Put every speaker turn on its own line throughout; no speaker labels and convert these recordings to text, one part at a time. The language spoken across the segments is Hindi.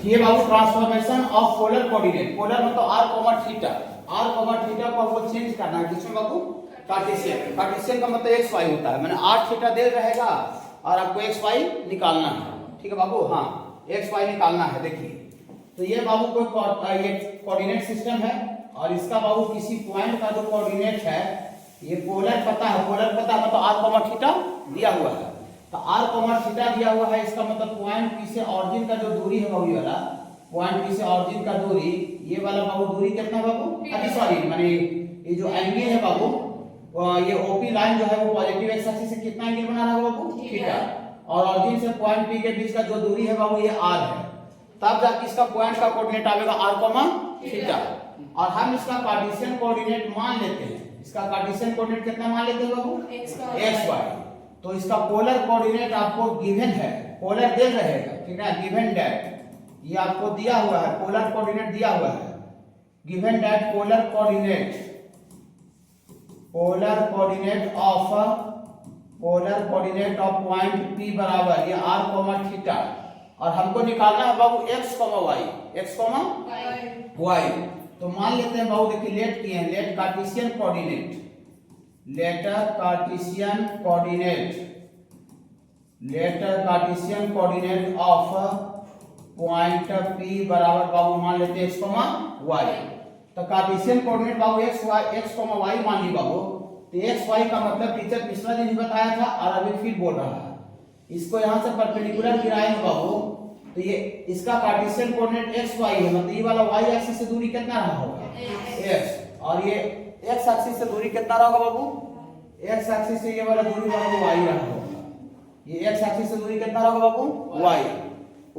ये बाबू transformation of polar coordinate, polar मतलब R comma theta, R comma theta को आपको चेंज करना है किसमें बाबू, कार्टेशियन। कार्टेशियन का मतलब एक्स वाई होता है, मैंने आर थीटा दे रहेगा और आपको एक्स वाई निकालना है, ठीक है बाबू। हाँ एक्स वाई निकालना है। देखिए तो ये बाबू कोई ये कोऑर्डिनेट सिस्टम है और इसका बाबू किसी पॉइंट का जो कोऑर्डिनेट है ये पोलर पता है, पोलर पता मतलब आर कॉमा थीटा दिया हुआ है, तो आर कॉमा थीटा दिया हुआ है, इसका मतलब पॉइंट पी से ऑरिजिन का जो दूरी है बाबू, ये वाला पॉइंट पी से ऑरिजिन का दूरी, ये वाला बाबू दूरी कितना है बाबू, अरे सॉरी माने ये जो एंगल है बाबू, ये ओपी लाइन जो है वो पॉजिटिव एक्स एक्सिस से कितना एंगल बना रहा है बाबू, थीटा, और ऑरिजिन से पॉइंट पी के बीच का जो दूरी है बाबू ये आर है, तब जाके इसका पॉइंट का कोऑर्डिनेट आएगा आर कॉमा थीटा। और हम इसका कार्टेशियन कोऑर्डिनेट मान लेते हैं, इसका कार्टेशियन कोऑर्डिनेट कितना मान लेते हैं बाबू, एक्स वाई। तो इसका पोलर कोऑर्डिनेट आपको गिवन है, पोलर दे रहेगा, ठीक है, गिवन दैट ये आपको दिया हुआ है, पोलर कोऑर्डिनेट दिया हुआ है, given that polar coordinate, polar coordinate of point P बराबर ये r कॉमा थीटा, और हमको निकालना है बाबू x comma y, x comma y। तो मान लेते हैं बाबू, देखिए लेट किए हैं, let Cartesian coordinate, let the Cartesian coordinate, let the Cartesian coordinate of point P बराबर बाबू मान लेते हैं x कॉमा y। तो कार्टेशियन कोऑर्डिनेट बाबू x कॉमा y मान ली बाबू, तो x y का मतलब टीचर पिछला दिन ही बताया था और अभी फिर बोल रहा है, इसको यहां से परपेंडिकुलर गिराएंगे बाबू, तो ये इसका कार्टेशियन कोऑर्डिनेट x y है, मतलब ये वाला y एक्सिस से दूरी कितना रहा होगा, x, और ये x एक्सिस से दूरी कितना रहा होगा बाबू, x एक्सिस से ये वाला दूरी बाबू y रहा होगा, ये x एक्सिस से दूरी कितना रहा होगा बाबू,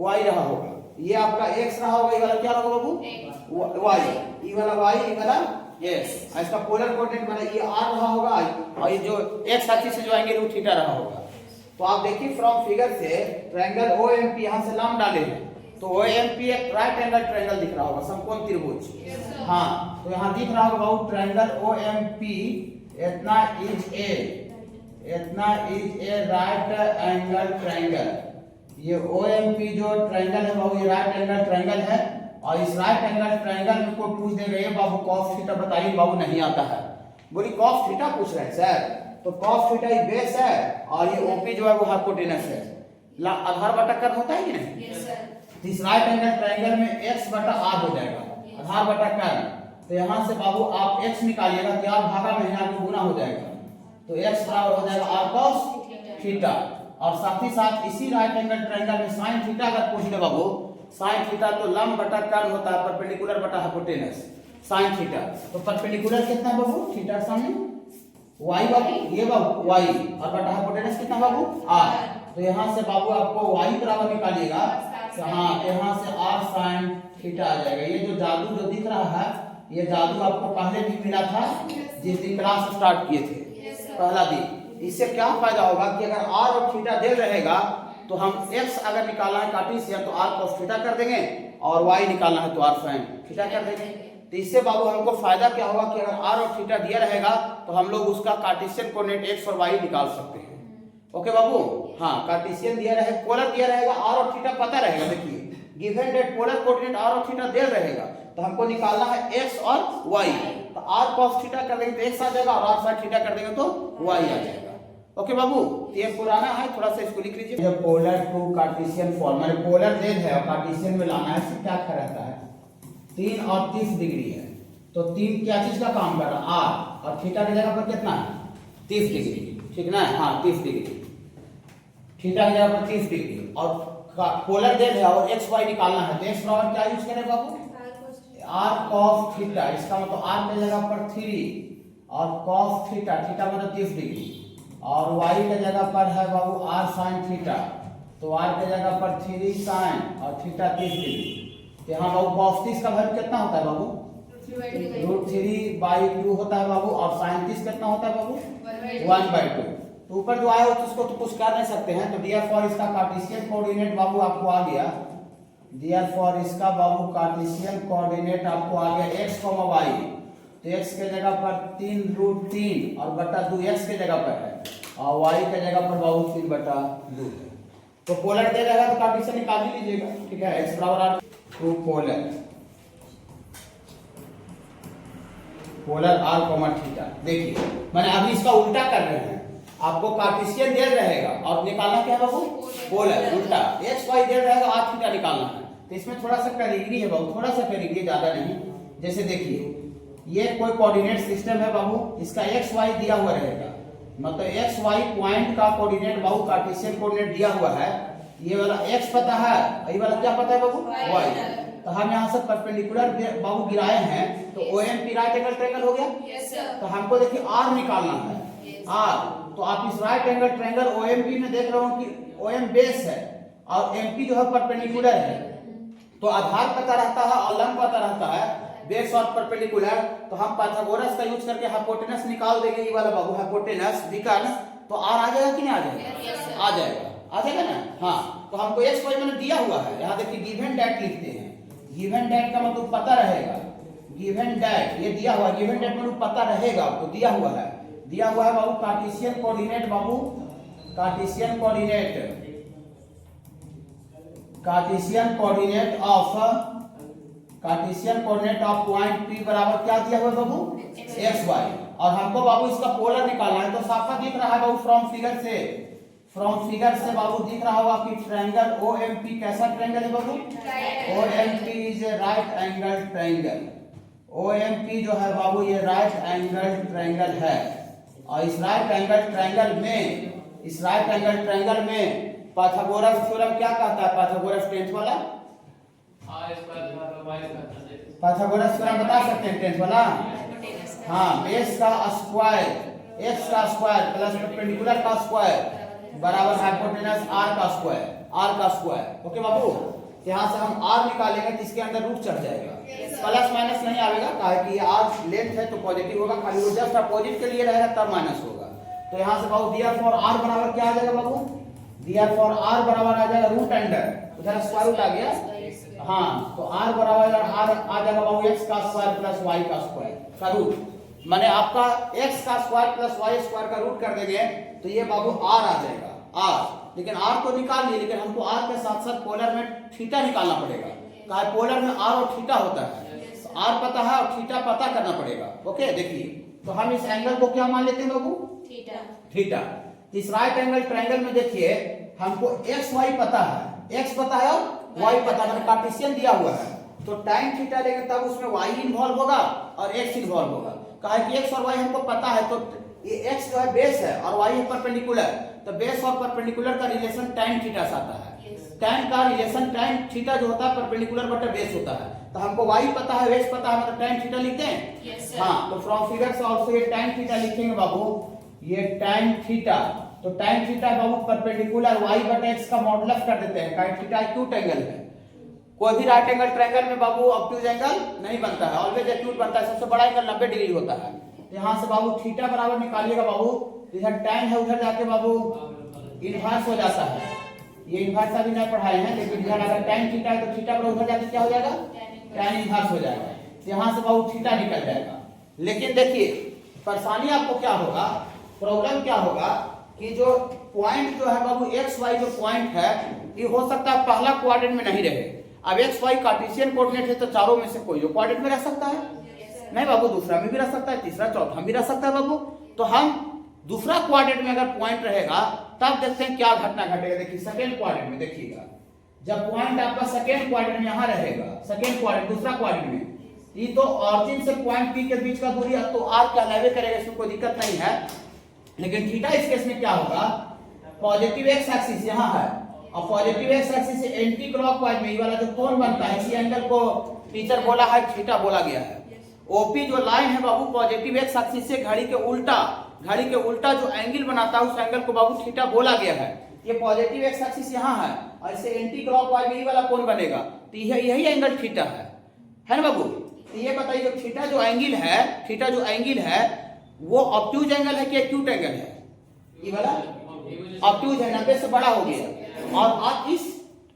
y रहा होगा, ये आपका x रहा होगा, ये वाला क्या रहा होगा बाबू, y, ये वाला y, ये वाला x, इसका पोलर कोऑर्डिनेट मतलब ये r रहा होगा और ये जो x एक्सिस से जो आएंगे वो थीटा रहा होगा। तो आप देखिए फ्रॉम फिगर से ट्रायंगल OMP यहां से लंब डाले हैं, तो OMP एक राइट एंगल ट्रायंगल दिख रहा होगा, समकोण त्रिभुज। हाँ तो यहां दिख रहा होगा बाबू ट्रायंगल OMP, इतना is a right angle triangle. ये OMP जो ट्रायंगल है बाबू ये राइट एंगल ट्रायंगल है, और इस राइट एंगल ट्रायंगल में को पूछ देगा ये बाबू cos थीटा बताइए, बाबू नहीं आता है, बोली cos थीटा पूछ रहे हैं सर, तो cos थीटा ये बेस है और ये OP जो है वो हाइपोटेनस है, आधार बटा कर्ण होता है कि नहीं, यस सर। तो इस राइट एंगल ट्रायंगल में x बटा r हो जाएगा, आधार बटा कर्ण, तो यहां से बाबू आप x निकालिएगा तो r भागा में यहाँ पे गुना हो जाएगा, तो x बराबर हो जाएगा r cos थीटा, और साथ ही साथ इसी राइट एंगल ट्रायंगल में sin थीटा अगर पूछ ले बाबू, sin थीटा तो लंब बटा कर्ण होता है, परपेंडिकुलर बटा हाइपोटेनस, sin थीटा, तो परपेंडिकुलर कितना बाबू, थीटा सामने y बाबू, ये बाबू y, और बटा हाइपोटेनस कितना बाबू r, तो यहाँ से बाबू आपको y बराबर निकालिएगा, हाँ यहाँ से r sin थीटा आ जाएगा। ये जो जादू जो दिख रहा है ये जादू आपको पहले भी मिला था जिस दिन क्लास स्टार्ट किए थे, पहला दिन। इससे क्या फायदा होगा कि अगर r और थीटा दे रहेगा तो हम x अगर निकालना है कार्टेशियन तो r cos थीटा कर देंगे, और y निकालना है तो r sin थीटा कर देंगे। तो इससे बाबू हमको फायदा क्या होगा कि अगर r और थीटा दिया रहेगा तो हम लोग उसका कार्टेशियन कोऑर्डिनेट x और y निकाल सकते हैं। ओके बाबू, हाँ कार्टेशियन दिया रहेगा, पोलर दिया रहेगा, r और थीटा पता रहेगा, देखिए given that polar coordinate r और थीटा दे रहेगा तो हमको निकालना है x और y, तो r cos थीटा कर देंगे तो x आ जाएगा और r sin थीटा कर देंगे तो y आ जाएगा। ओके बाबू, ये पुराना है, थोड़ा सा इसको लिख लीजिए। जब पोलर टू कार्टेशियन फॉर्म में पोलर देन है और कार्टेशियन में लाना है, इससे क्या रहता है 3 और 30 डिग्री है, तो 3 क्या चीज का काम कर रहा है r, और थीटा की जगह पर कितना है 30 डिग्री, ठीक ना, हाँ 30 डिग्री, थीटा की जगह पर 30 डिग्री, और पोलर देन है और x y निकालना है, तो x बराबर क्या यूज करें बाबू, r cos थीटा, इसका मतलब r की जगह पर 3 और cos थीटा, थीटा मतलब 30 डिग्री, और y की जगह पर है बाबू r sin थीटा, तो r की जगह पर 3 sin और थीटा 30 डिग्री। यहाँ बाबू cos 30 का वैल्यू कितना होता है बाबू, √3/2 होता है बाबू, और sin 30 कितना होता है बाबू 1/2। तो ऊपर जो आया हो तो उसको तो कुछ कर नहीं सकते हैं, तो देयरफॉर इसका कार्टेशियन कोऑर्डिनेट बाबू आपको आ गया, देयरफॉर इसका बाबू कार्टेशियन कोऑर्डिनेट आपको आ गया x, y, तो x के जगह पर 3√3 और बटा 2 x के जगह पर है, और y के जगह पर बाबू 3/2 है। तो पोलर दे रहेगा तो कार्टेशियन निकाल ही लीजिएगा, ठीक है, x बराबर to polar polar r comma theta. देखिए मैंने अभी इसका उल्टा कर रहे हैं, आपको कार्टेशियन दे रहेगा और निकालना क्या है बाबू, पोलर उल्टा, एक्स वाई दे रहेगा, आर थीटा निकालना है। तो इसमें थोड़ा सा कर लीजिए है बाबू, थोड़ा सा कर लीजिए, ज्यादा नहीं। जैसे देखिए ये कोई कोऑर्डिनेट सिस्टम है बाबू, इसका एक्स वाई दिया हुआ रहेगा, मतलब एक्स वाई पॉइंट का कोऑर्डिनेट बाबू कार्टेशियन कोऑर्डिनेट दिया हुआ है। ये वाला एक्स पता है, ये वाला क्या पता है बाबू, वाई। तो हम यहाँ से परपेंडिकुलर बाबू गिराए हैं, तो OMP राइट एंगल ट्रायंगल हो गया। तो हमको देखिए आर निकालना है, आर। तो आप इस राइट एंगल ट्रायंगल OMP में देख रहे हो कि OM बेस है और MP जो है परपेंडिकुलर है। तो आधार पता रहता है और लंब पता रहता है, बेस और परपेंडिकुलर। तो हम पाइथागोरस का यूज करके हाइपोटेनस निकाल देंगे, ये वाला बाबू हाइपोटेनस विकर्ण। तो आर आ जाएगा कि नहीं आ जाएगा, आ जाएगा, आ जाएगा ना। हाँ तो हमको एक्स वाई मैंने दिया हुआ है, यहाँ देखिए गिवन डेट लिखते हैं। गिवन डेट का मतलब पता रहेगा, गिवन डेट ये दिया हुआ, गिवन डेट मतलब पता रहेगा आपको, दिया हुआ है, दिया हुआ है बाबू कार्टेशियन कोऑर्डिनेट बाबू, Cartesian coordinate, Cartesian coordinate of, Cartesian coordinate of point P बराबर क्या दिया हुआ है बाबू, एक्स वाई। और हमको बाबू इसका पोलर निकालना है। तो साफा दिख रहा है बाबू फ्रॉम फिगर से, फ्रॉम फिगर से बाबू दिख रहा होगा कि ट्रायंगल OMP कैसा ट्रायंगल है बाबू, OMP is a right angle triangle. OMP जो है बाबू ये राइट एंगल ट्रायंगल है। और इस राइट एंगल ट्रायंगल में, इस राइट एंगल ट्रायंगल में पाइथागोरस थ्योरम क्या कहता है, पाइथागोरस 10th वाला, पाइथागोरस थ्योरम बता सकते हैं 10th वाला। हाँ बेस का स्क्वायर, एक्स का स्क्वायर प्लस परपेंडिकुलर का स्क्वायर बराबर हाइपोटेनस आर का स्क्वायर, आर का स्क्वायर। ओके बाबू, यहाँ से हम आर निकालेंगे तो इसके अंदर रूट चढ़ जाएगा, प्लस माइनस नहीं आएगा, कहा कि ये आर लेंथ है तो पॉजिटिव होगा, खाली वो जस्ट अपोजिट के लिए रहेगा तब माइनस होगा। तो यहाँ से बाबू दियर फॉर आर बराबर क्या आ जाएगा बाबू, दियर फॉर आर बराबर आ जाएगा रूट अंडर, उधर स्क्वायर रूट आ गया। हाँ तो आर बराबर आर आ जाएगा बाबू एक्स का स्क्वायर प्लस वाई का स्क्वायर का रूट, माने आपका एक्स का स्क्वायर प्लस वाई स्क्वायर का रूट कर देंगे तो ये बाबू आर आ जाएगा, आर। लेकिन आर को निकाल लिए, लेकिन हमको आर के साथ साथ पोलर में थीटा निकालना पड़ेगा, कहा पोलर में आर और थीटा होता है, आर पता है और थीटा पता करना पड़ेगा। ओके देखिए तो हम इस एंगल को क्या मान लेते हैं बाबू, थीटा, थीटा। इस राइट एंगल ट्रायंगल में देखिए हमको एक्स वाई पता है, एक्स पता है और वाई पता है, कार्टेशियन दिया हुआ है। तो टाइम थीटा लेंगे तब उसमें वाई इन्वॉल्व होगा और एक्स इन्वॉल्व होगा, कहा कि एक्स और वाई हमको पता है। तो ये एक्स जो है बेस है और वाई है परपेंडिकुलर, तो बेस और परपेंडिकुलर का रिलेशन tan थीटा से आता है। tan का रिलेशन tan थीटा जो होता है परपेंडिकुलर बटा बेस होता है। तो हमको y पता है, बेस पता है, मतलब tan थीटा लिखते हैं। हाँ तो फ्रॉम फिगर से ऑल्सो ये tan थीटा लिखेंगे बाबू, ये tan थीटा। तो tan थीटा बाबू परपेंडिकुलर y बटा x का मॉडुलस कर देते हैं, कारण थीटा एक्यूट एंगल है। कोई भी राइट एंगल ट्रायंगल में बाबू ऑब्ट्यूज एंगल नहीं बनता है, ऑलवेज एक्यूट बनता है, सबसे बड़ा एंगल 90 डिग्री होता है। यहाँ से बाबू थीटा बराबर निकालिएगा बाबू, इधर tan है उधर जाके बाबू इनवर्स हो जाता है, ये इनवर्स अभी नहीं पढ़ाए हैं, लेकिन इधर अगर tan थीटा है तो थीटा पर उधर जाके क्या हो जाएगा, tan इनवर्स हो जाएगा। यहाँ से बाबू थीटा निकल जाएगा। लेकिन देखिए परेशानी आपको क्या होगा, प्रॉब्लम क्या होगा कि जो पॉइंट जो है बाबू एक्स वाई जो पॉइंट है ये हो सकता है पहला क्वाड्रेंट में नहीं रहे। अब एक्स वाई कार्टेशियन कोऑर्डिनेट है तो चारों में से कोई जो क्वाड्रेंट में रह सकता है, नहीं बाबू दूसरा में भी रह सकता है, तीसरा चौथा में भी रह सकता है बाबू। तो हम दूसरा क्वाड्रेंट में अगर पॉइंट रहेगा तब देखते हैं क्या घटना घटेगा। देखिए सेकेंड क्वाड्रेंट में देखिएगा, जब पॉइंट आपका सेकेंड क्वाड्रेंट में यहाँ रहेगा, सेकेंड क्वाड्रेंट दूसरा क्वाड्रेंट में, ये तो ऑरिजिन से पॉइंट पी के बीच का दूरी है तो आर कहलावे करेगा, इसमें कोई दिक्कत नहीं है। लेकिन थीटा इस केस में क्या होगा, पॉजिटिव एक्स एक्सिस यहाँ है और पॉजिटिव एक्स एक्सिस से एंटी क्लॉकवाइज में ये वाला जो कोण बनता है, इसी एंगल को टीचर बोला है थीटा बोला गया है। ओपी जो लाइन है बाबू पॉजिटिव एक्स एक्सिस से घड़ी के उल्टा जो एंगल बनाता है उस एंगल को बाबू थीटा बोला गया है। ये पॉजिटिव एक्स एक्सिस यहाँ है और इससे एंटी क्लॉकवाइज में ये वाला कोण बनेगा, तो यही एंगल थीटा है ना बाबू। तो ये बताइए जो थीटा जो एंगल है वो ऑब्ट्यूज एंगल है कि एक्यूट एंगल है, ये वाला ऑब्ट्यूज है, 90 से बड़ा हो गया। और आप इस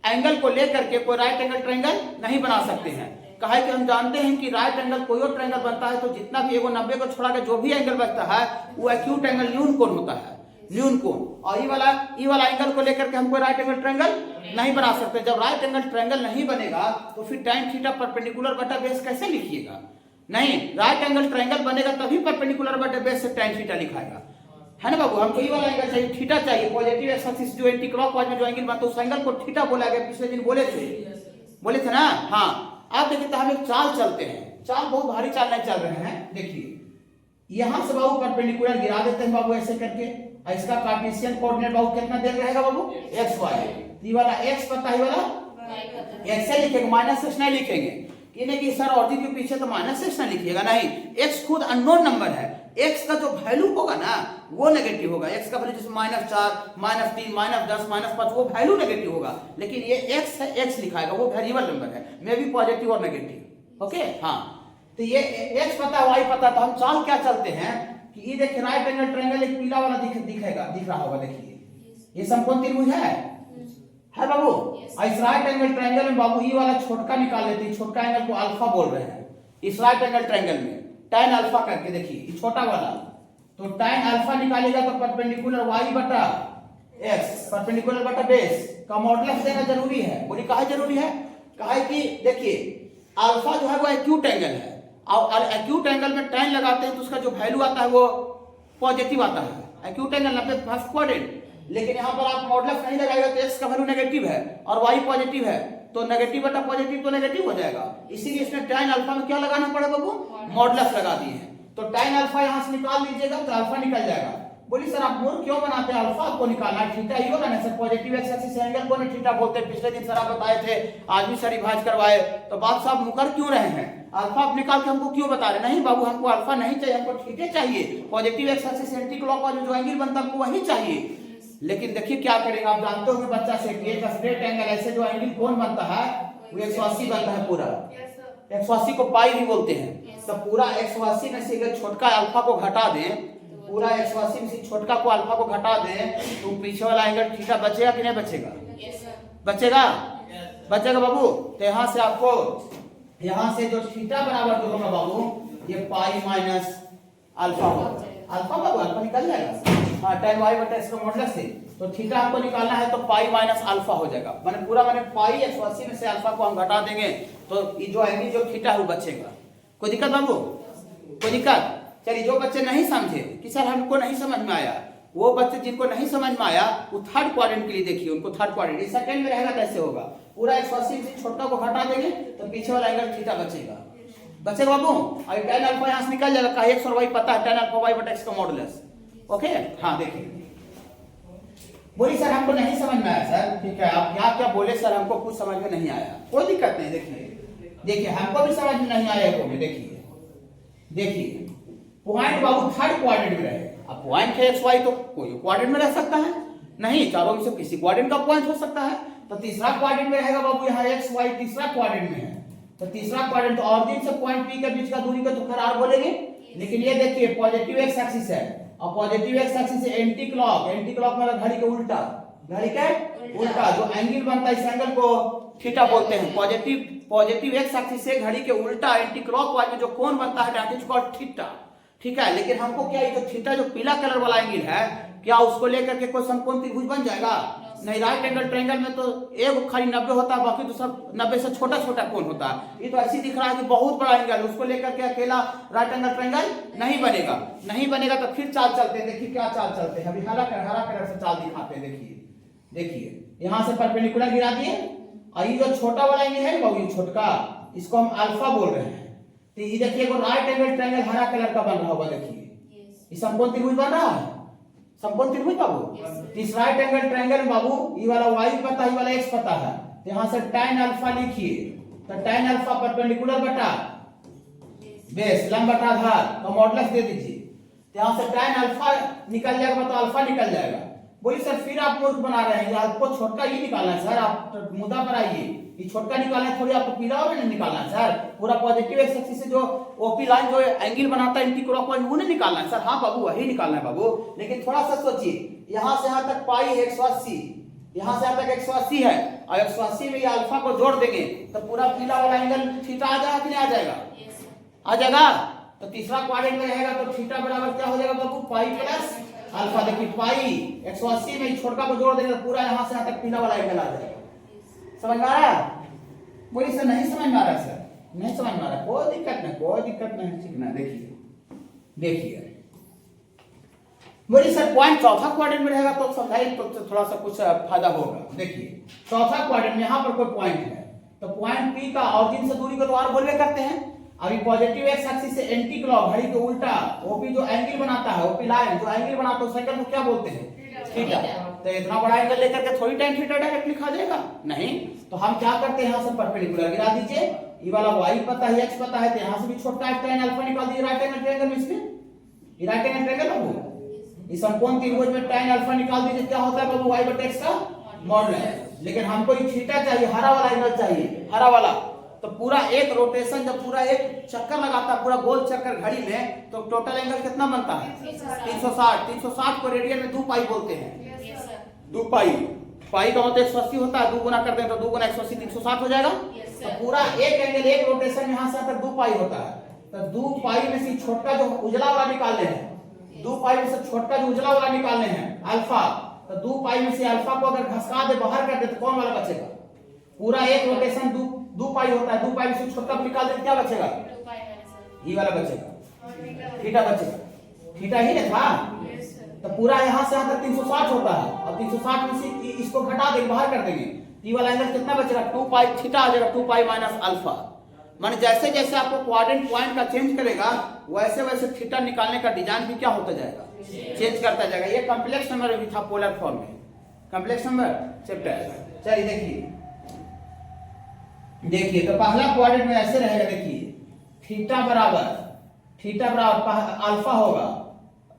एंगल को लेकर के कोई राइट एंगल ट्रायंगल नहीं बना सकते हैं, कहा कि हम जानते हैं कि राइट एंगल कोई और ट्रायंगल बनता है तो जितना भी एगो 90 को छोड़ा के जो भी एंगल बनता है वो एक्यूट एंगल न्यून कोण होता है। न्यून कोण। और ई वाला एंगल को लेकर के हमको राइट एंगल ट्रायंगल नहीं बना सकते। जब राइट एंगल ट्रायंगल नहीं बनेगा तो फिर tan थीटा परपेंडिकुलर बटा बेस कैसे लिखिएगा? नहीं, राइट एंगल ट्रायंगल बनेगा तभी परपेंडिकुलर बटा बेस से tan थीटा लिखाएगा, है ना बाबू। हमको ई वाला एंगल चाहिए, थीटा चाहिए, पॉजिटिव एक्स एक्सिस जो एंटी क्लॉकवाइज में जो एंगल बनता है उस एंगल को थीटा बोला गया, पिछले दिन बोले थे ना। हाँ, आप देखिए तो हम एक चाल चलते हैं, चाल बहुत भारी चाल नहीं चल रहे हैं। देखिए यहां से बाबू परपेंडिकुलर गिरा देते हैं बाबू ऐसे करके, और इसका कार्टेशियन कोऑर्डिनेट बाबू कितना देर रहेगा बाबू? X Y. ये वाला एक्स पता है, वाला एक्स से लिखेंगे, माइनस एक्स नहीं लिखेंगे। कि सर ऑर्डिनरी के पीछे तो माइनस एक्स ना लिखिएगा, नहीं, एक्स खुद अननोन नंबर है। एक्स का जो वैल्यू होगा ना वो नेगेटिव होगा। एक्स का वैल्यू जैसे -4, -3, -10, -5 वो वैल्यू नेगेटिव होगा, लेकिन ये एक्स है, एक्स लिखाएगा, वो वेरिएबल नंबर है, मे भी पॉजिटिव और नेगेटिव। ओके, हाँ, तो ये एक्स पता वाई पता, तो हम चाल क्या चलते हैं कि ये देखिए राइट एंगल ट्रायंगल एक पीला वाला दिख रहा होगा, देखिए ये समकोण त्रिभुज है बाबू। इस राइट एंगल ट्रायंगल में बाबू ये वाला छोटका निकाल लेते हैं, छोटका एंगल को अल्फा बोल रहे हैं। इस राइट एंगल ट्रायंगल में tan अल्फा करके देखिए, ये छोटा वाला, तो tan अल्फा निकालेगा तो परपेंडिकुलर y बटा x, परपेंडिकुलर बटा बेस का मॉडुलस देना जरूरी है। बोली काहे जरूरी है? काहे कि देखिए अल्फा जो है वो एक्यूट एंगल है, और एक्यूट एंगल में tan लगाते हैं तो उसका जो वैल्यू आता है वो पॉजिटिव आता है, एक्यूट एंगल ना पे फर्स्ट क्वाड्रेंट। लेकिन यहाँ पर आप मॉडुलस नहीं लगाएगा तो x का वैल्यू नेगेटिव है और y पॉजिटिव है, तो नेगेटिव बटा पॉजिटिव तो नेगेटिव हो जाएगा। इसीलिए इसमें tan अल्फा में क्या लगाना पड़ेगा बाबू? मॉडुलस लगा दिए हैं। तो tan अल्फा यहाँ से निकाल लीजिएगा तो अल्फा निकल जाएगा। बोली सर आप मूर्ख क्यों बनाते हैं? अल्फा आपको निकालना है, थीटा ही होगा ना sir, positive x axis angle को ना थीटा बोलते हैं। पिछले दिन सर आप बताए थे, आज भी सर रिवाइज करवाए, तो बात साहब मुकर क्यों रहे हैं? अल्फा आप निकाल के हमको क्यों बता रहे? नहीं बाबू, हमको अल्फा नहीं चाहिए, हमको थीटा चाहिए। Positive x axis anti clockwise जो एंगल बनता है हमको वही चाहिए। लेकिन देखिए क्या करेंगे, आप जानते हो बच्चा से कि एक स्ट्रेट एंगल ऐसे जो एंगल कोण बनता है वो 180 बनता है पूरा। 180 को पाई भी बोलते हैं। तो पूरा 180 में से अगर छोटका अल्फा को घटा दें, पूरा 180 में से छोटका को अल्फा को घटा दें तो पीछे वाला एंगल थीटा बचेगा कि नहीं बचेगा? बचेगा, बचेगा बाबू। तो यहाँ से आपको यहाँ से जो थीटा बराबर जो होगा बाबू, ये पाई माइनस अल्फा होगा। अल्फा बाबू अल्फा निकल जाएगा, हाँ, tan y बटा x का मॉडुलस से, तो थीटा हमको निकालना है तो पाई माइनस अल्फा हो जाएगा। माने पूरा माने पाई 180 में से अल्फा को हम घटा देंगे तो ये जो एंगल जो थीटा है वो बचेगा। कोई दिक्कत बाबू? कोई दिक्कत? चलिए, जो बच्चे नहीं समझे कि सर हमको नहीं समझ में आया, वो बच्चे जिनको नहीं समझ में आया वो थर्ड क्वाड्रेंट के लिए देखिए, उनको थर्ड क्वाड्रेंट इस सेकंड में रहेगा कैसे होगा? पूरा 180 से छोटा को हटा देंगे तो पीछे वाला एंगल थीटा बचेगा। बचेगा बाबू। और tan अल्फा यहाँ से निकल जाएगा, x और y पता है, tan अल्फा y बटा x का मॉडुलस। ओके, हाँ देखिए। बोली सर हमको नहीं समझ में आया सर, ठीक है, आप क्या क्या बोले सर, हमको कुछ समझ में नहीं आया। कोई दिक्कत नहीं, देखिए हमको भी समझ में नहीं आया। देखिए पॉइंट बाबू थर्ड क्वाड्रेंट में रहे। अब पॉइंट है एक्स वाई, तो कोई क्वाड्रेंट में रह सकता है नहीं, चारों में से किसी क्वाड्रेंट का पॉइंट हो सकता है। तो तीसरा क्वाड्रेंट में रहेगा बाबू, यहाँ एक्स वाई तीसरा क्वाड्रेंट में है, तो तीसरा क्वाड्रेंट, तो ऑरिजिन से पॉइंट पी के बीच का दूरी को तो खैर आर बोलेंगे। लेकिन ये देखिए पॉजिटिव एक्स एक्सिस है और पॉजिटिव एक्स एक्सिस से एंटी क्लॉक मतलब घड़ी के उल्टा, जो एंगल बनता है इस एंगल को थीटा बोलते हैं। पॉजिटिव एक्स एक्सिस से घड़ी के उल्टा एंटी क्लॉकवाइज में जो कोण बनता है दैट इज कॉल्ड थीटा, ठीक है। लेकिन हमको क्या, ये जो थीटा जो पीला कलर वाला एंगल है, क्या उसको लेकर के कोई समकोण त्रिभुज बन जाएगा? नहीं, राइट एंगल ट्रायंगल में तो एक खाली 90 होता है, बाकी तो सब 90 से छोटा छोटा कोण होता है। ये तो ऐसे दिख रहा है कि बहुत बड़ा एंगल, उसको लेकर के अकेला राइट एंगल ट्रायंगल नहीं बनेगा। तो फिर चाल चलते हैं, देखिए क्या चाल चलते हैं। अभी हरा कलर से चाल दिखाते हैं। देखिए यहाँ से परपेंडिकुलर गिरा दिए, और ये जो छोटा वाला एंगल है बाबू, ये छोटका, इसको हम अल्फा बोल रहे हैं। तो ये देखिए राइट एंगल ट्रायंगल हरा कलर का बन रहा होगा, देखिए ये समकोण त्रिभुज बन रहा है, समकोण त्रिभुज बाबू। इस राइट एंगल ट्रायंगल में बाबू ये वाला y पता है, ये वाला x पता है, तो यहाँ से tan अल्फा लिखिए, तो tan अल्फा परपेंडिकुलर बटा बेस लंब बटा आधार का मॉडुलस दे दीजिए, तो यहाँ से tan अल्फा निकल जाएगा, तो अल्फा निकल जाएगा। बोलिए सर फिर आप मूर्ख बना रहे हैं, आपको छोटका ही निकालना है सर, आप मुद्दा पर आइए। ये छोटका निकालना है, थोड़ी आपको पीला वाला नहीं निकालना है सर, पूरा पॉजिटिव एक्स एक्सिस से जो ओपी लाइन जो एंगल बनाता है एंटी क्लॉकवाइज वो नहीं निकालना है सर। हाँ बाबू वही निकालना है बाबू, लेकिन थोड़ा सा सोचिए, यहाँ से यहाँ तक पाई 180, यहाँ से यहाँ तक 180 है, और 180 में ये अल्फा को जोड़ देंगे तो पूरा पीला वाला एंगल थीटा आ जाएगा कि नहीं आ जाएगा? आ जाएगा। तो तीसरा क्वाड्रेंट में रहेगा तो थीटा बराबर क्या हो जाएगा बाबू? Pi plus alpha. देखिए पाई 180 में छोटका को जोड़ देंगे तो पूरा यहाँ से यहाँ तक पीला वाला एंगल आ जाएगा। समझ में आ रहा है? बोलिए सर नहीं समझ में आ रहा है सर? नहीं समझ में आ रहा, कोई दिक्कत नहीं, कोई दिक्कत नहीं, सीखना। देखिए देखिए बोलिए सर पॉइंट चौथा क्वाड्रेंट में रहेगा तो समझाइए तो थोड़ा सा कुछ फायदा होगा। देखिए चौथा क्वाड्रेंट में यहाँ पर कोई पॉइंट है तो पॉइंट पी का ऑरिजिन से दूरी को तो आर बोलवे करते हैं। अभी पॉजिटिव एक्स एक्सिस से एंटी क्लॉक घड़ी के उल्टा ओपी जो एंगल बनाता है, ओपी लाइन जो एंगल बनाता है उस एंगल को क्या बोलते हैं? थीटा। तो इतना बड़ा एंगल लेकर के थोड़ी tan थीटा डायरेक्ट लिखा जाएगा, नहीं। तो हम क्या करते हैं, यहाँ से परपेंडिकुलर गिरा दीजिए, ये वाला y पता है, x पता है, तो यहाँ से भी छोटा tan अल्फा निकाल दीजिए राइट एंगल ट्रायंगल में। इसमें ये राइट एंगल ट्रायंगल बाबू, इस समकोण त्रिभुज में tan अल्फा निकाल दीजिए, क्या होता है बाबू? y/x का मॉडुलस। लेकिन हमको ये थीटा चाहिए, हरा वाला एंगल चाहिए, हरा वाला। तो पूरा एक रोटेशन जब पूरा एक चक्कर लगाता है, पूरा गोल चक्कर घड़ी में, तो टोटल एंगल कितना बनता है? 360। 360 को रेडियन में 2 पाई बोलते हैं। 2 पाई, पाई का मतलब 180 होता है, 2 गुना कर दें तो 2 गुना 180 360 हो जाएगा। तो पूरा एक एंगल एक रोटेशन यहाँ से तक 2 पाई होता है। तो 2 पाई में से छोटका जो उजला वाला निकालने हैं, 2 पाई में से छोटका जो उजला वाला निकालने हैं अल्फा, तो 2 पाई में से अल्फा को अगर घसका दे, बाहर कर दे, तो कौन वाला बचेगा? पूरा एक रोटेशन 2 पाई होता है, 2 पाई में से छोटका को निकाल दे, क्या बचेगा? ये वाला बचेगा, थीटा बचेगा। थीटा ही ना था। तो पूरा यहाँ से यहाँ तक 360 होता है, और 360 में से इसको घटा देंगे, बाहर कर देंगे, ये वाला एंगल कितना बचेगा? 2 पाई थीटा आ जाएगा, 2 पाई माइनस अल्फा। माने जैसे जैसे आपको क्वाड्रेंट पॉइंट का चेंज करेगा, वैसे वैसे थीटा निकालने का डिजाइन भी क्या होता जाएगा? चेंज करता जाएगा। ये कॉम्प्लेक्स नंबर भी था पोलर फॉर्म में, कॉम्प्लेक्स नंबर चैप्टर। चलिए देखिए देखिए, तो पहला क्वाड्रेंट में ऐसे रहेगा। देखिए थीटा बराबर अल्फा होगा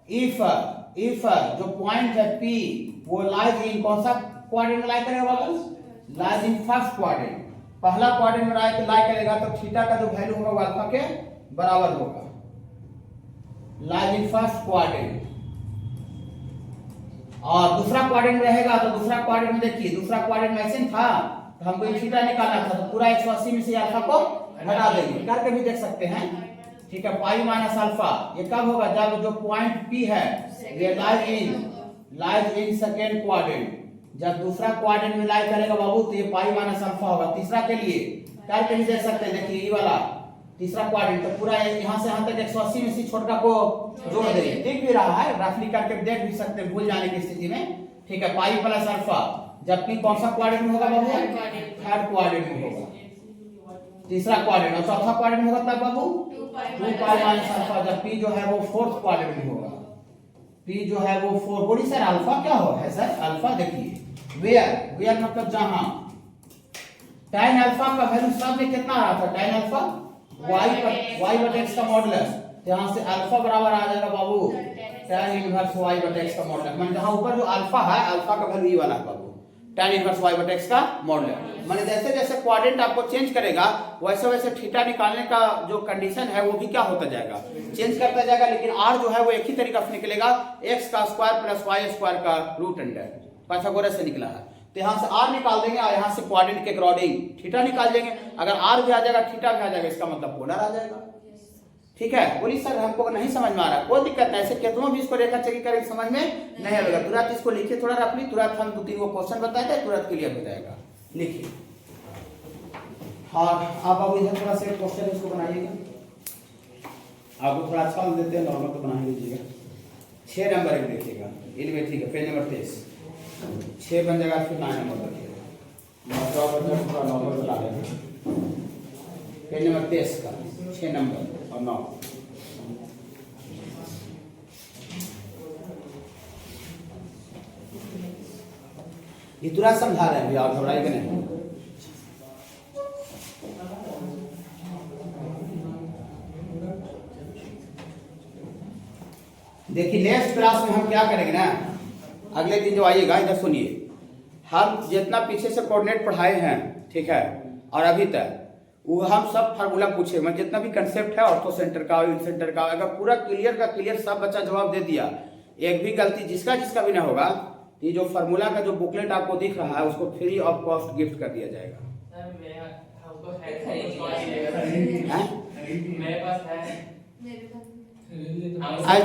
इफ जो पॉइंट है P वो लाइज इन कौन सा क्वाड्रेंट में लाई करेगा बाबू? Lies in first quadrant. पहला क्वाड्रेंट में लाई करेगा तो थीटा का जो वैल्यू होगा वो अल्फा के बराबर होगा, लाइज इन फर्स्ट क्वाड्रेंट। और दूसरा क्वाड्रेंट रहेगा तो दूसरा क्वाड्रेंट में देखिए, दूसरा क्वाड्रेंट में ऐसे था तो हमको थीटा निकालना था, तो पूरा 180 में से अल्फा को घटा देंगे, करके भी देख सकते हैं। ठीक है, पाई माइनस अल्फा ये कब होगा? जब जो पॉइंट P है ये लाइज इन सेकेंड क्वाड्रेंट। जब दूसरा क्वाड्रेंट में लाई करेगा बाबू तो ये पाई माइनस अल्फा होगा। तीसरा के लिए करके भी देख सकते हैं। देखिए ये वाला तीसरा क्वाड्रेंट, तो पूरा यहाँ से यहाँ तक 180 में से छोटका को जोड़ देंगे। दिख भी रहा है, रफली करके देख भी सकते हैं भूल जाने की स्थिति में। ठीक है, पाई प्लस अल्फा। जब P कौन सा क्वाड्रेंट में होगा बाबू? थर्ड क्वाड्रेंट में होगा, तीसरा क्वाड्रेंट। और चौथा क्वाड्रेंट में होगा तब बाबू 2 पाई माइनस अल्फा। जब P जो है वो फोर्थ क्वाड्रेंट में होगा, P जो है वो 4। बोली सर अल्फा क्या हो है सर? अल्फा देखिए वेयर मतलब जहां tan अल्फा का वैल्यू सब में कितना आ रहा था? tan अल्फा y/x का मॉडुलस। यहां से अल्फा बराबर आ जाएगा बाबू tan इनवर्स y/x का मॉडुलस। माने जहां ऊपर जो अल्फा है, अल्फा का वैल्यू ये वाला है बाबू, tan इनवर्स y/x का मॉडुलस। माने जैसे जैसे क्वाड्रेंट आपको चेंज करेगा, वैसे वैसे थीटा निकालने का जो कंडीशन है वो भी क्या होता जाएगा? चेंज करता जाएगा। लेकिन r जो है वो एक ही तरीका से निकलेगा, x का स्क्वायर प्लस y स्क्वायर का रूट अंडर, पाइथागोरस से निकला है। तो यहाँ से r निकाल देंगे और यहाँ से क्वाड्रेंट के अकॉर्डिंग थीटा निकाल देंगे। अगर r भी आ जाएगा, थीटा भी आ जाएगा, इसका मतलब पोलर आ जाएगा। ठीक है, बोली सर हमको नहीं समझ में आ रहा, कोई दिक्कत नहीं। ऐसे कितनों भी इसको रेखा चेक करेंगे समझ में नहीं आएगा, तुरंत इसको लिखिए, थोड़ा रफली, तुरंत हम 2-3 क्वेश्चन बताते हैं, तुरंत क्लियर हो जाएगा। लिखिए। और आप अब इधर थोड़ा सा क्वेश्चन इसको बनाइएगा, आपको थोड़ा अच्छा देते हैं, नॉर्मल तो बना लीजिएगा। 6 नंबर एक देखिएगा, इनमें ठीक है, पेज नंबर 23 6 बन जाएगा, फिर 9 नंबर रखिएगा, थोड़ा नॉर्मल बता देंगे। पेज नंबर 23 का 6 नंबर और 9। ये तुरंत समझा रहे हैं, आप घबराइएगा नहीं। देखिए नेक्स्ट क्लास में हम क्या करेंगे ना, अगले दिन जो आइएगा, इधर सुनिए, हम जितना पीछे से कोऑर्डिनेट पढ़ाए हैं, ठीक है, और अभी तक वो हम सब फार्मूला पूछे, मैं जितना भी कंसेप्ट है ऑर्थो सेंटर का, इन सेंटर का, अगर पूरा क्लियर का क्लियर सब बच्चा जवाब दे दिया, एक भी गलती जिसका भी ना होगा, ये जो फार्मूला का जो बुकलेट आपको दिख रहा है उसको फ्री ऑफ कॉस्ट गिफ्ट कर दिया जाएगा।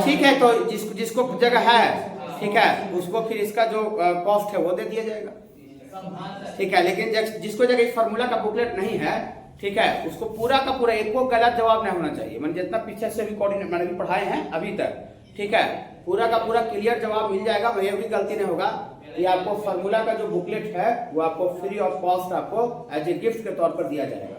ठीक है, तो जिसको जगह है ठीक है, उसको फिर इसका जो कॉस्ट है वो दे दिया जाएगा, ठीक है। लेकिन जिसको जगह इस फार्मूला का बुकलेट नहीं है, ठीक है, उसको पूरा का पूरा एक को गलत जवाब नहीं होना चाहिए। मैंने जितना पीछे से भी कोऑर्डिनेट मैंने भी पढ़ाए हैं अभी तक, ठीक है, पूरा का पूरा क्लियर जवाब मिल जाएगा। ये भी गलती नहीं होगा। ये आपको फार्मूला का जो बुकलेट है वो आपको फ्री ऑफ कॉस्ट आपको एज ए गिफ्ट के तौर पर दिया जाएगा,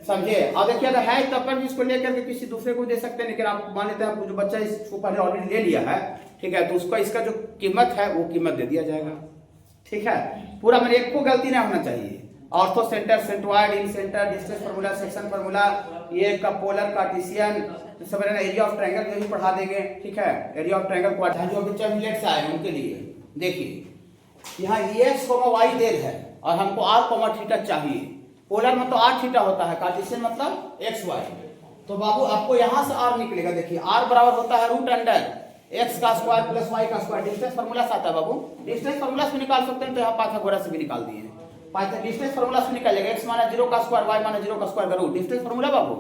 समझे। और देखिए अगर है तब पर भी इसको लेकर के किसी दूसरे को दे सकते हैं, लेकिन आप मान लेते हैं जो बच्चा इसको पहले ऑलरेडी ले लिया है, ठीक है, तो उसका इसका जो कीमत है वो कीमत दे दिया जाएगा, ठीक है। पूरा मैंने एक को गलती नहीं होना चाहिए। Orthocentre, centroid, incentre, distance formula, section formula, ये का पोलर, कार्टेशियन, सब एरिया ऑफ ट्रायंगल भी पढ़ा देंगे, ठीक है। एरिया ऑफ ट्रायंगल क्वाड्रेंट जो बच्चा मिलेट्स आए हैं उनके लिए देखिए यहाँ एक्स वाई देल है और हमको आर थीटा चाहिए। पोलर में तो आर थीटा होता है, कार्टेशियन मतलब एक्स वाई। तो बाबू आपको यहाँ से आर निकलेगा, देखिए आर बराबर होता है रूट अंडर एक्स का स्क्वायर प्लस वाई का स्क्वायर। डिस्टेंस फार्मूला से आता है बाबू, डिस्टेंस फार्मूला से निकाल सकते हैं, तो यहाँ पाइथागोरस से भी निकाल दिए हैं। डिस्टेंस फार्मूला से निकल जाएगा, एक्स माना 0 का स्क्वायर, वाई माना 0 का स्क्वायर का रूट, डिस्टेंस फार्मूला बाबू।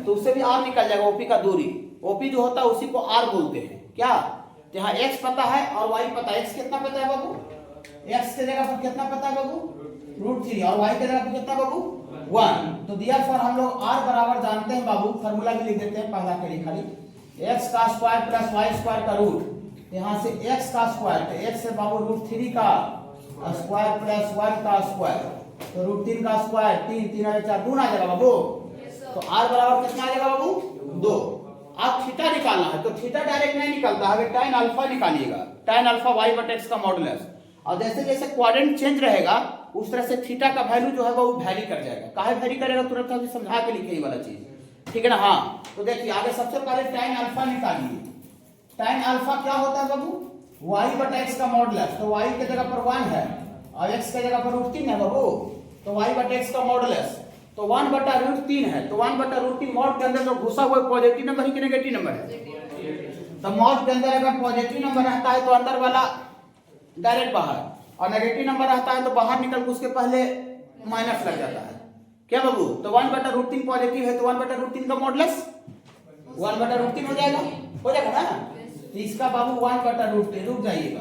तो उससे भी आर निकल जाएगा, ओपी का दूरी। ओपी जो होता है उसी को आर बोलते हैं, क्या। यहाँ एक्स पता है और वाई पता है। एक्स कितना पता है बाबू, एक्स के जगह पर कितना पता है बाबू, √3, और वाई के जगह पर कितना बाबू 1। तो दिया फॉर हम लोग आर बराबर जानते हैं बाबू, फार्मूला भी लिख देते हैं पहला के लिए खाली, एक्स का स्क्वायर प्लस वाई स्क्वायर का रूट। यहाँ से एक्स का स्क्वायर, तो एक्स से बाबू √3 का स्क्वायर प्लस 1 का स्क्वायर, तो √3 का स्क्वायर 3, 3 और 4 2 आ जाएगा बाबू। तो आर बराबर कितना आ जाएगा बाबू 2। आप थीटा निकालना है तो थीटा डायरेक्ट नहीं निकलता है, tan अल्फा निकालिएगा, tan अल्फा y बटे x का मॉडुलस। और जैसे जैसे क्वाड्रेंट चेंज रहेगा उस तरह से थीटा का वैल्यू जो है वो वैरी कर जाएगा। काहे वैरी करेगा तुरंत अभी समझा के लिखे ये वाला चीज, ठीक है ना। हाँ तो देखिए आगे सबसे पहले tan अल्फा निकालिए। tan अल्फा क्या होता है बाबू, y बटे x का मॉडुलस। तो y के जगह पर 1 है और x के जगह पर √3 है बाबू, तो y बटे x का मॉडुलस तो 1 बटा √3 है। तो 1 बटा √3 मॉड के अंदर जो घुसा हुआ पॉजिटिव नंबर ही कि नेगेटिव नंबर है। तो मॉड के अंदर अगर पॉजिटिव नंबर रहता है तो अंदर वाला डायरेक्ट बाहर, और नेगेटिव नंबर रहता है तो बाहर निकल के उसके पहले माइनस लग जाता है, क्या बाबू। तो 1 बटा √3 पॉजिटिव है तो 1 बटा √3 का मॉडुलस 1 बटा √3 हो जाएगा ना। तो इसका बाबू 1 बटा √3, रुक जाइएगा।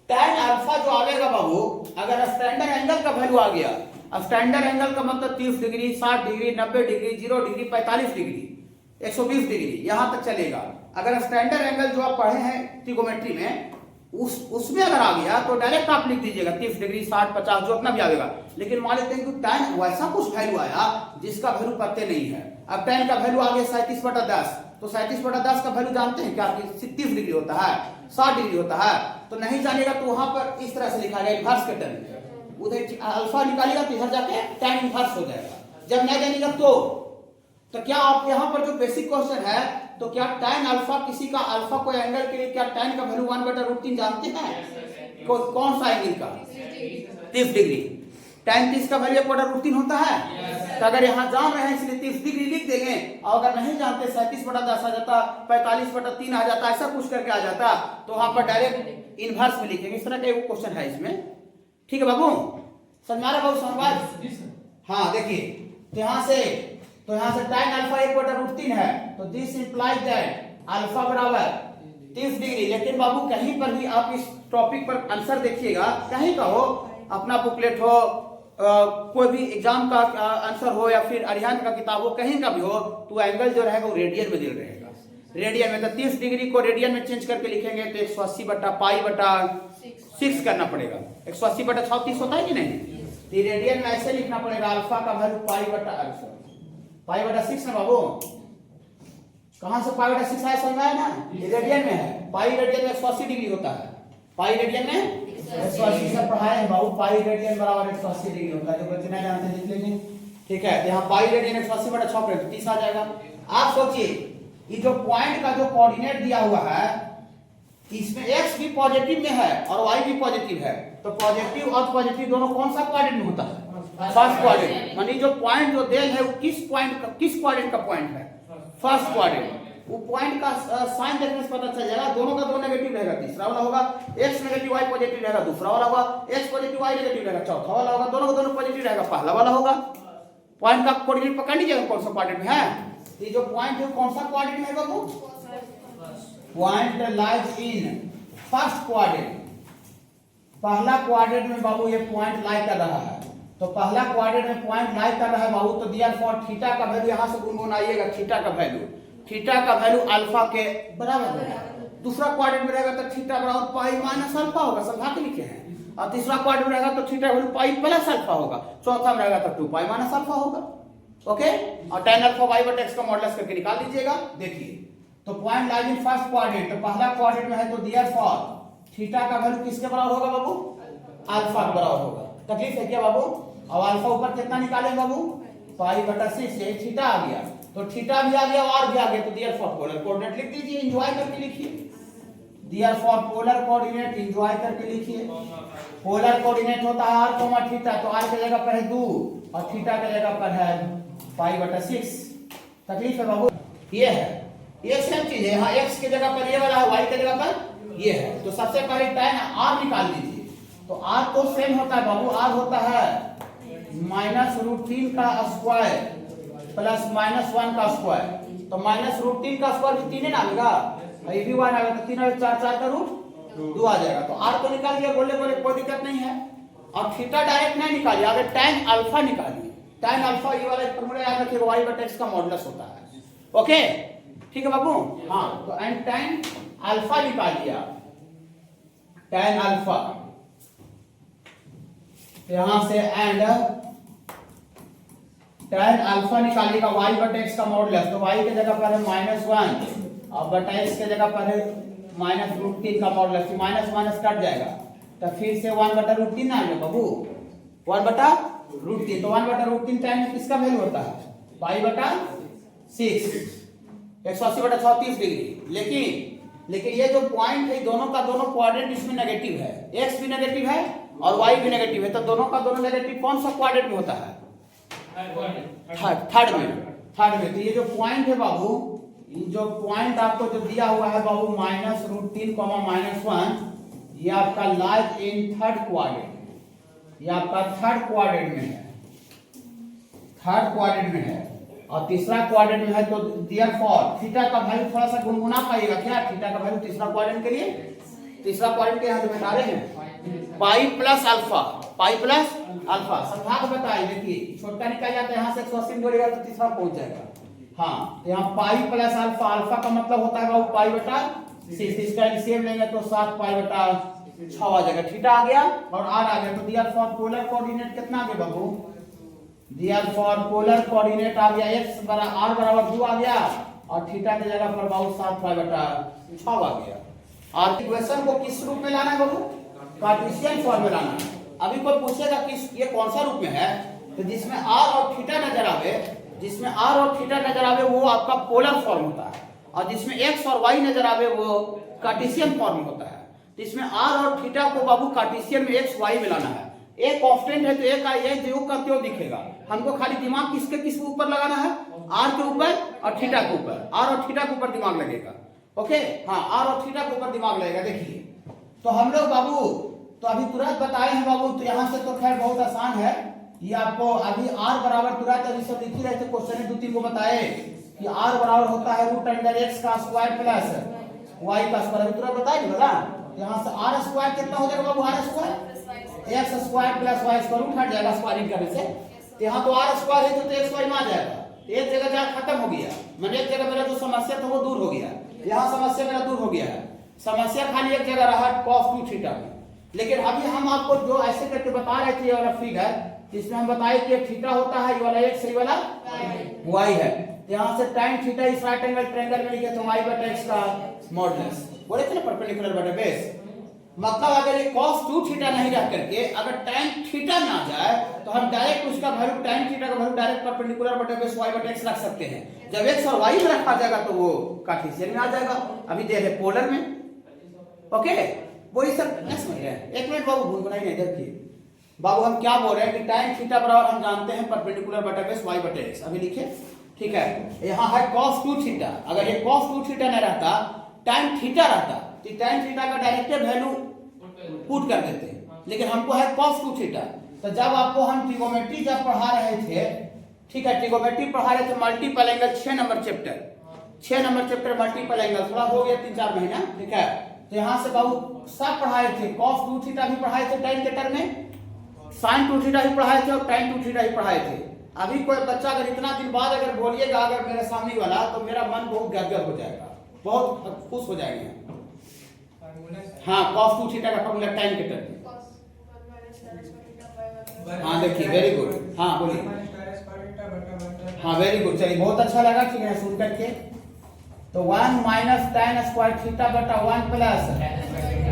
tan अल्फा जो आएगा बाबू, अगर स्टैंडर्ड एंगल का वैल्यू आ गया, अब स्टैंडर्ड एंगल का मतलब 30 degree, 60 degree, 90 degree, 0 degree, 45 degree, 120 degree, यहां तक चलेगा। अगर स्टैंडर्ड एंगल जो आप पढ़े हैं ट्रिगोमेट्री में उसमें अगर आ गया तो डायरेक्ट आप लिख दीजिएगा 30 डिग्री, 60, 50 जो अपना भी आएगा। लेकिन मान लेते हैं कि tan वैसा कुछ वैल्यू आया जिसका वैल्यू पते नहीं है। अब tan का वैल्यू आ गया 37/10, तो 37/10 का वैल्यू जानते हैं क्या, 30 डिग्री होता है, 60 डिग्री होता है। तो नहीं जानेगा तो वहां पर इस तरह से लिखा गया इनवर्स के टर्म में, उधर अल्फा निकालेगा तो इधर जाके tan इनवर्स हो जाएगा। जब नहीं जानेगा तो क्या आप यहाँ पर जो बेसिक क्वेश्चन है, तो क्या tan अल्फा किसी का अल्फा को एंगल के लिए क्या tan का वैल्यू 1 बटा √3 जानते हैं, कौन सा एंगल का, 30 डिग्री। tan 30 का वैल्यू 1 बटा √3 होता है। तो अगर यहाँ जान रहे हैं इसलिए 30 डिग्री लिख देंगे, और अगर नहीं जानते 37/10 आ जाता, 45/3 आ जाता, ऐसा कुछ करके आ जाता, तो वहां पर डायरेक्ट इनवर्स में लिखेंगे। इस तरह का एक क्वेश्चन है इसमें, ठीक है बाबू, समझा रहा बाबू समझ। हाँ देखिए तो यहाँ से tan अल्फा 1 बटा √3 है, तो दिस इंप्लाइज दैट अल्फा बराबर 30 डिग्री। लेकिन बाबू कहीं पर भी आप इस टॉपिक पर आंसर देखिएगा, कहीं का हो, अपना बुकलेट हो, कोई भी एग्जाम का आंसर हो या फिर अरिहंत का किताब हो, कहीं का भी हो, तो एंगल जो रहेगा वो रेडियन में दिल रहेगा। रेडियन में तो 30 डिग्री को रेडियन में चेंज करके लिखेंगे तो 180/π/6 करना पड़ेगा। 180/36 होता है कि नहीं, तो रेडियन में ऐसे लिखना पड़ेगा, अल्फा का वैल्यू π/6 ना बाबू। कहां से π/6 आया समझ आया ना, रेडियन में है। पाई रेडियन में 180 डिग्री होता है, पाई रेडियन में 180 से पढ़ाए हैं बाबू, पाई रेडियन बराबर 180 डिग्री होता है। जो बच्चे नहीं जानते लिख लेंगे, ठीक है। तो यहाँ पाई रेडियन 180/6 पर 30 आ जाएगा। आप सोचिए ये जो पॉइंट का जो कोऑर्डिनेट दिया हुआ है, इसमें x भी पॉजिटिव में है और y भी पॉजिटिव है, तो पॉजिटिव और पॉजिटिव दोनों कौन सा क्वाड्रेंट में होता है, फर्स्ट क्वाड्रेंट। मानी जो पॉइंट जो देल है वो किस क्वाड्रेंट का पॉइंट है, फर्स्ट क्वाड्रेंट। वो पॉइंट का साइन देखने से पता चल जाएगा, दोनों का दो नेगेटिव रहेगा, तीसरा वाला होगा x नेगेटिव y पॉजिटिव रहेगा, दूसरा वाला होगा x पॉजिटिव y नेगेटिव रहेगा, चौथा वाला होगा दोनों का दोनों पॉजिटिव रहेगा, पहला वाला होगा। पॉइंट का कोऑर्डिनेट पकड़ लीजिएगा कौन सा क्वाड्रेंट में है। ये जो पॉइंट है कौन सा क्वाड्रेंट में है बाबू, point lies in first quadrant, पहला क्वाड्रेंट में बाबू ये पॉइंट लाई कर रहा है, तो पहला क्वाड्रेंट में पॉइंट लाई कर रहा है बाबू, तो देयरफॉर थीटा का वैल्यू यहां से गुनगुनाइएगा, थीटा का वैल्यू अल्फा के बराबर होगा। दूसरा क्वाड्रेंट में रहेगा तो थीटा बराबर पाई माइनस अल्फा होगा, समझा के लिखे हैं। और तीसरा क्वाड्रेंट में रहेगा तो theta value pi plus alpha होगा। चौथा में रहेगा तो 2 पाई माइनस अल्फा होगा। ओके, और tan अल्फा y बटे x का मॉडुलस करके निकाल लीजिएगा। देखिए, तो point lies in first quadrant, तो पहला क्वाड्रेंट में है, तो देयरफॉर थीटा का वैल्यू किसके बराबर होगा बाबू? अल्फा के बराबर होगा। तकलीफ है क्या बाबू? अब अल्फा ऊपर कितना निकालें बाबू? पाई बटा 6, यही थीटा आ गया, तो थीटा भी आ गया और भी आ गया, तो देयरफॉर पोलर कोऑर्डिनेट लिख दीजिए, एंजॉय करके लिखिए। देयरफॉर पोलर कोऑर्डिनेट एंजॉय करके लिखिए। पोलर कोऑर्डिनेट होता है r कोमा थीटा, तो r की जगह पर है 2 और थीटा की जगह पर है पाई बटा 6। तकलीफ है बाबू? ये है, ये सेम चीज है, यहाँ x की जगह पर ये वाला है, y की जगह पर ये है। तो सबसे पहले tan r निकाल लीजिए, तो r तो सेम होता है बाबू, r होता है -√3 का स्क्वायर प्लस -1 का स्क्वायर, तो -√3 का स्क्वायर भी 3 ना आएगा, ये भी 1 आएगा, तो 3 और 4 का रूट 2 आ जाएगा। तो r तो निकाल लिया, बोले कोई दिक्कत नहीं है। और थीटा डायरेक्ट नहीं निकालिए, अगर tan अल्फा निकालिए, tan अल्फा ये वाला फॉर्मूला याद रखिए, y बटे x का मॉडुलस होता है। ओके, ठीक है बाबू? हाँ, तो एंड tan अल्फा निकालिए आप, tan अल्फा यहां से, एंड tan अल्फा निकालिएगा y बटे x का मॉडुलस, तो y की जगह पर है -1 और बटा x की जगह पर है -√3 का मॉडुलस, माइनस माइनस कट जाएगा, तो फिर से 1 बटा √3 आ गया बाबू, 1 बटा √3, तो 1 बटा √3 टाइम में किसका वैल्यू होता है? पाई बटा 6, 180 बटा 6 30 डिग्री। लेकिन ये जो पॉइंट है, दोनों का दोनों क्वाड्रेंट इसमें नेगेटिव है, x भी नेगेटिव है और y भी नेगेटिव है, तो दोनों का दोनों नेगेटिव कौन सा क्वाड्रेंट में होता है? थर्ड में। तो ये जो पॉइंट है बाबू, ये जो पॉइंट आपको जो दिया हुआ है बाबू -√3, -1, ये आपका लाइज इन थर्ड क्वाड्रेंट, ये आपका थर्ड क्वाड्रेंट में है, और तीसरा क्वाड्रेंट में है, तो देयरफॉर थीटा का वैल्यू थोड़ा सा गुनगुना पाइएगा क्या? थीटा का वैल्यू तीसरा क्वाड्रेंट के लिए, तीसरा क्वाड्रेंट के यहाँ जो बता रहे हैं पाई प्लस अल्फा, समझा के बताइए। देखिए, छोटा निकल जाता है, यहाँ से 180 जोड़ेगा तो तीसरा पहुंच जाएगा। हाँ, तो यहाँ पाई प्लस अल्फा का मतलब होता है बाबू पाई बटा 6, इसका एलसीएम लेंगे तो 7 पाई बटा 6 आ जाएगा, थीटा आ गया और r आ गया। तो देयरफॉर पोलर कोऑर्डिनेट कितना आ गया बाबू? देयरफॉर पोलर कोऑर्डिनेट आ गया x r बराबर 2 आ गया, और थीटा की जगह पर बाबू 7 पाई बटा 6 आ गया। और इक्वेशन को किस रूप में लाना है बाबू? कार्टेशियन फॉर्म में लाना है। अभी कोई पूछेगा कि ये कौन सा रूप में है, तो जिसमें r और थीटा नजर आवे वो आपका पोलर फॉर्म होता है, और जिसमें x और y नजर आवे वो कार्टेशियन फॉर्म होता है। तो इसमें r और थीटा को बाबू कार्टेशियन में x y में लाना है। एक कांस्टेंट है तो एक का ये जो का क्यों दिखेगा, हमको खाली दिमाग किसके ऊपर लगाना है? r के ऊपर और थीटा के ऊपर, r और थीटा के ऊपर दिमाग लगेगा। ओके, हाँ, r और थीटा के ऊपर दिमाग लगेगा। देखिए, तो हम लोग बाबू तो अभी तुरंत बताए हैं बाबू, तो यहाँ से तो खैर बहुत आसान है, ये आपको अभी r बराबर तुरंत अभी सब लिख ही रहे थे, क्वेश्चन 2-3 को बताए कि r बराबर होता है √x का स्क्वायर प्लस y का स्क्वायर, अभी तुरंत बताए नहीं बोला। यहाँ से r स्क्वायर कितना हो जाएगा बाबू? r square x square plus y square root हट जाएगा स्क्वायरिंग करने से, तो यहाँ तो r स्क्वायर है तो x स्क्वायर में आ जाएगा, एक जगह जहाँ खत्म हो गया, मैंने एक जगह मेरा जो समस्या था वो दूर हो गया, यहाँ समस्या मेरा दूर हो गया है। समस्या खाली एक जगह रहा cos 2 थीटा में। लेकिन अभी हम आपको जो ऐसे करके बता रहे थे, ये वाला फिगर जिसमें हम बताए कि थीटा होता है, ये वाला x, ये वाला y है, यहाँ से tan थीटा इस राइट एंगल ट्रायंगल में लिखे तो y बटा x का मॉडुलस, बोले थे ना परपेंडिकुलर बटा बेस। मतलब अगर ये cos 2 थीटा नहीं रह करके अगर tan थीटा ना जाए तो हम डायरेक्ट उसका वैल्यू tan थीटा का वैल्यू डायरेक्ट परपेंडिकुलर बटा बेस y बटा x रख सकते हैं। जब x और y में रखा जाएगा तो वो कार्टेशियन में आ जाएगा। अभी दे रहे पोलर में। ओके, वही सब नहीं समझ रहे हैं? एक मिनट बाबू, गुनगुनाई नहीं, देखिए बाबू हम क्या बोल रहे हैं कि tan थीटा बराबर हम जानते हैं परपेंडिकुलर बटा बेस y बटा x। अभी लिखिए, ठीक है, यहाँ है cos 2 थीटा, अगर ये cos 2 थीटा नहीं रहता, tan थीटा रहता, तो tan थीटा का डायरेक्ट वैल्यू पुट कर देते हैं, लेकिन हमको है cos 2 थीटा। तो जब आपको हम ट्रिगोमेट्री जब पढ़ा रहे थे, ठीक है, ट्रिगोमेट्री पढ़ा रहे थे multiple angle 6 number chapter multiple angle, थोड़ा हो गया 3-4 महीना, ठीक है, तो यहाँ से बाबू सब पढ़ाए थे, cos 2 थीटा भी पढ़ाए थे tan के टर्म में, sin 2 थीटा भी पढ़ाए थे और tan 2 थीटा भी पढ़ाए थे। अभी कोई बच्चा अगर इतना दिन बाद अगर बोलिएगा अगर मेरे सामने वाला, तो मेरा मन बहुत गदगद हो जाएगा, बहुत खुश हो जाएंगे। हाँ, cos 2 थीटा का फॉर्मूला tan के टर्म में। हाँ देखिए, वेरी गुड। हाँ बोलिए। हाँ वेरी गुड, चलिए बहुत अच्छा लगा, ठीक है सुन करके। तो 1 माइनस tan स्क्वायर थीटा बटा 1 प्लस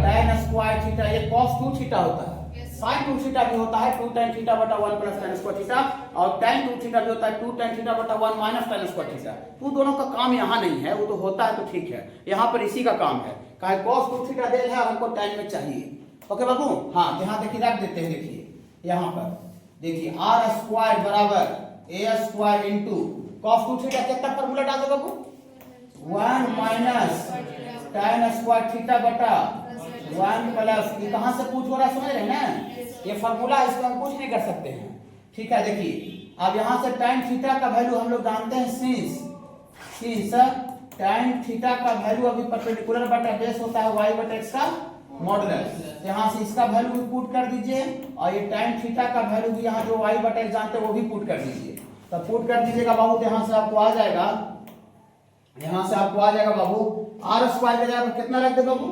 tan स्क्वायर थीटा, ये cos 2 थीटा होता है। sin 2 थीटा भी होता है 2 tan थीटा बटा 1 प्लस tan स्क्वायर थीटा, और tan 2 थीटा भी होता है 2 tan थीटा बटा 1 माइनस tan स्क्वायर थीटा। तो दोनों का काम यहाँ नहीं है, वो तो होता है तो ठीक है, यहाँ पर इसी का काम है। कहा cos 2 थीटा दे है, हमको tan में चाहिए। ओके बाबू, हाँ यहाँ देखिए रख देते हैं। देखिए यहाँ पर देखिए r स्क्वायर बराबर a square into cos 2 theta, कितना फॉर्मूला डाल दो बाबू, 1 माइनस tan स्क्वायर थीटा बटा 1 प्लस, ये कहां से पूछ हो रहा है समझ रहे हैं ना, ये फॉर्मूला, इसको हम कुछ नहीं कर सकते हैं। ठीक है, देखिए अब यहां से tan थीटा का वैल्यू हम लोग जानते हैं सिंस tan थीटा का वैल्यू अभी परपेंडिकुलर बटा बेस होता है y बटा x का मॉडुलस, यहाँ से इसका वैल्यू भी पुट कर दीजिए, और ये tan थीटा का वैल्यू भी यहाँ जो y बटा x जानते हैं वो भी पुट कर दीजिए। तो पुट कर दीजिएगा बाबू, तो यहाँ से आपको आ जाएगा, यहाँ से आपको आ जाएगा बाबू r स्क्वायर के जगह पर कितना रख दे बाबू,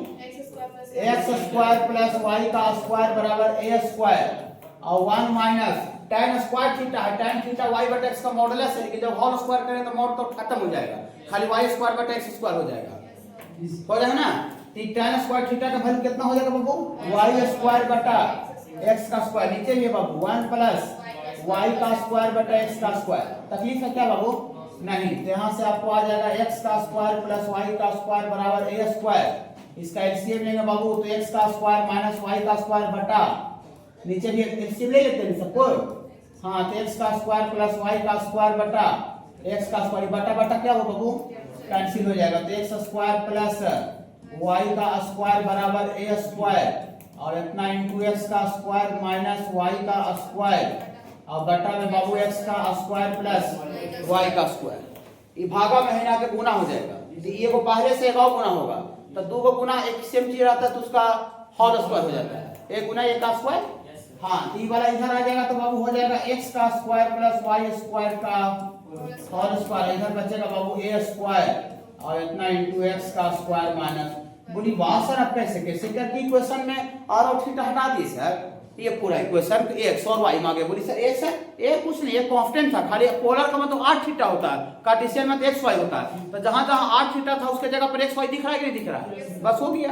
x स्क्वायर प्लस y का स्क्वायर बराबर a स्क्वायर, और 1 माइनस tan स्क्वायर थीटा है, tan थीटा y बटा x का मॉडुलस है, लेकिन जब होल स्क्वायर करें तो मॉड तो खत्म हो जाएगा, खाली y स्क्वायर बटा x स्क्वायर हो जाएगा, हो जाएगा ना। tan स्क्वायर थीटा का वैल्यू कितना हो जाएगा बाबू, y स्क्वायर बटा x का स्क्वायर, नीचे में बाबू 1 प्लस y का स्क्वायर बटा x का स्क्वायर। तकलीफ है क्या बाबू, नहीं। तो यहाँ से आपको आ जाएगा x का स्क्वायर प्लस y का स्क्वायर बराबर a स्क्वायर, इसका एलसीएम लेंगे बाबू, तो x का स्क्वायर माइनस y का स्क्वायर बटा, नीचे भी एलसीएम ले लेते हैं सबको। हाँ, तो x का स्क्वायर प्लस y का स्क्वायर बटा x का स्क्वायर, बटा बटा क्या हो बाबू, कैंसिल हो जाएगा, तो x स्क्वायर प्लस y का स्क्वायर बराबर a स्क्वायर, और इतना इंटू x का स्क्वायर माइनस y का स्क्वायर, और बटा में बाबू x का स्क्वायर प्लस y का स्क्वायर। ये भागा महीना के गुना हो जाएगा, ये को पहले से एक और गुना होगा, तो दो को गुना एक सेम चीज रहता है तो उसका होल स्क्वायर हो जाता है, एक गुना एक का स्क्वायर। हाँ, ये वाला इधर आ जाएगा तो बाबू हो जाएगा x का स्क्वायर प्लस y स्क्वायर का होल स्क्वायर, इधर बचेगा बाबू a स्क्वायर, और इतना इंटू x का स्क्वायर माइनस। बोली वाह सर आप कैसे कैसे करके इक्वेशन में r और थीटा हटा दिए सर, ये पूरा इक्वेशन x और y मांगे। बोली सर ये सर ये कुछ नहीं, ये कांस्टेंट था, खाली पोलर का मतलब r थीटा होता है, कार्टेशियन में तो x y होता है, तो जहां जहां r थीटा था उसके जगह पर x y दिख रहा है कि नहीं दिख रहा है, बस हो गया।